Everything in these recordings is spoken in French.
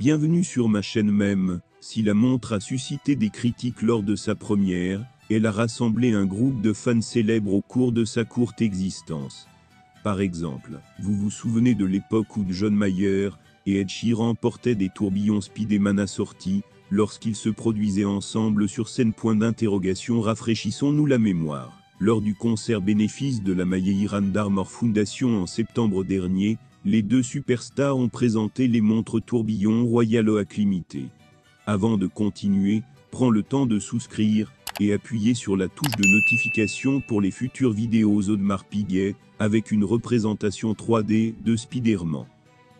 Bienvenue sur ma chaîne même. Si la montre a suscité des critiques lors de sa première, elle a rassemblé un groupe de fans célèbres au cours de sa courte existence. Par exemple, vous vous souvenez de l'époque où John Mayer et Ed Sheeran portaient des tourbillons Spiderman assortis, lorsqu'ils se produisaient ensemble sur scène. Rafraîchissons-nous la mémoire. Lors du concert bénéfice de la Mayer and Armor Foundation en septembre dernier, les deux superstars ont présenté les montres tourbillon Royal Oak Limited. Avant de continuer, prends le temps de souscrire et appuyer sur la touche de notification pour les futures vidéos d'Audemars Piguet, avec une représentation 3D de Spider-Man.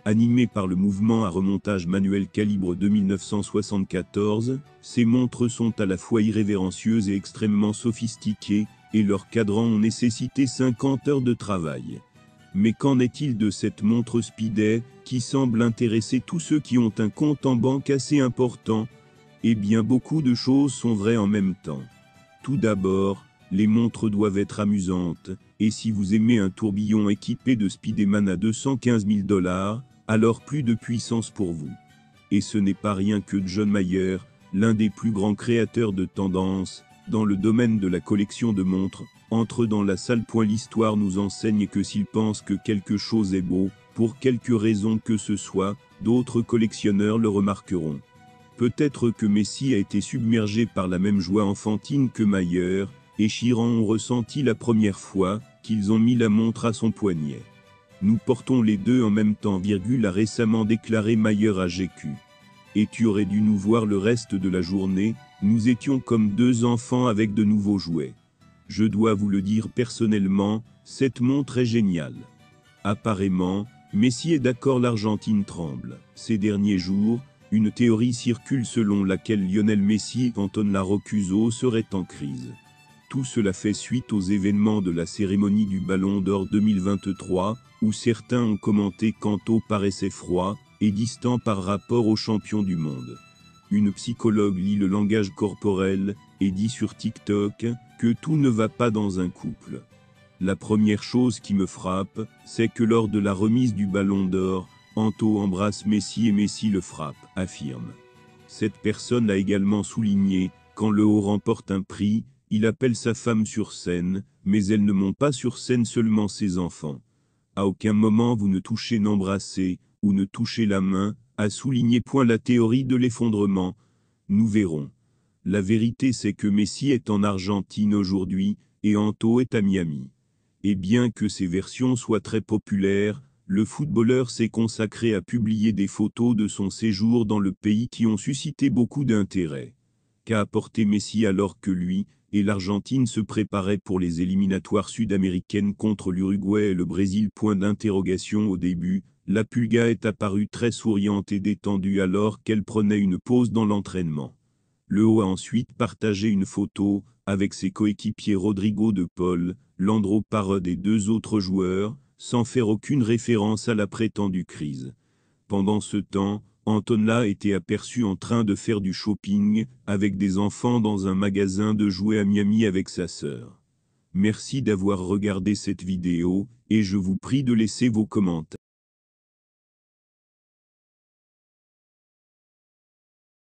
Animées par le mouvement à remontage manuel calibre 2974, ces montres sont à la fois irrévérencieuses et extrêmement sophistiquées, et leurs cadrans ont nécessité 50 heures de travail. Mais qu'en est-il de cette montre Speeday, qui semble intéresser tous ceux qui ont un compte en banque assez important? Eh bien, beaucoup de choses sont vraies en même temps. Tout d'abord, les montres doivent être amusantes, et si vous aimez un tourbillon équipé de Spiderman à 215 000 $, alors plus de puissance pour vous. Et ce n'est pas rien que John Mayer, l'un des plus grands créateurs de tendances dans le domaine de la collection de montres, entre dans la salle. L'histoire nous enseigne que s'il pense que quelque chose est beau, pour quelque raison que ce soit, d'autres collectionneurs le remarqueront. Peut-être que Messi a été submergé par la même joie enfantine que Mayer et Sheeran ont ressenti la première fois qu'ils ont mis la montre à son poignet. Nous portons les deux en même temps, a récemment déclaré Mayer à GQ. Et tu aurais dû nous voir le reste de la journée, nous étions comme deux enfants avec de nouveaux jouets. Je dois vous le dire personnellement, cette montre est géniale. Apparemment, Messi est d'accord, l'Argentine tremble. Ces derniers jours, une théorie circule selon laquelle Lionel Messi et Anton Roccuzzo seraient en crise. Tout cela fait suite aux événements de la cérémonie du Ballon d'Or 2023, où certains ont commenté qu'Anto paraissait froid et distant par rapport aux champions du monde. Une psychologue lit le langage corporel et dit sur TikTok que tout ne va pas dans un couple. La première chose qui me frappe, c'est que lors de la remise du Ballon d'Or, Anto embrasse Messi et Messi le frappe, affirme. Cette personne a également souligné, quand le haut remporte un prix, il appelle sa femme sur scène, mais elle ne monte pas sur scène seulement ses enfants. À aucun moment vous ne touchez, n'embrassez, ou ne touchez la main, a souligné. La théorie de l'effondrement. Nous verrons. La vérité c'est que Messi est en Argentine aujourd'hui, et Anto est à Miami. Et bien que ces versions soient très populaires, le footballeur s'est consacré à publier des photos de son séjour dans le pays qui ont suscité beaucoup d'intérêt. Qu'a apporté Messi alors que lui et l'Argentine se préparaient pour les éliminatoires sud-américaines contre l'Uruguay et le Brésil? Au début, la Pulga est apparue très souriante et détendue alors qu'elle prenait une pause dans l'entraînement. Le haut a ensuite partagé une photo avec ses coéquipiers Rodrigo de Paul, Leandro Parod et deux autres joueurs, sans faire aucune référence à la prétendue crise. Pendant ce temps, Anton a été aperçu en train de faire du shopping avec des enfants dans un magasin de jouets à Miami avec sa sœur. Merci d'avoir regardé cette vidéo, et je vous prie de laisser vos commentaires.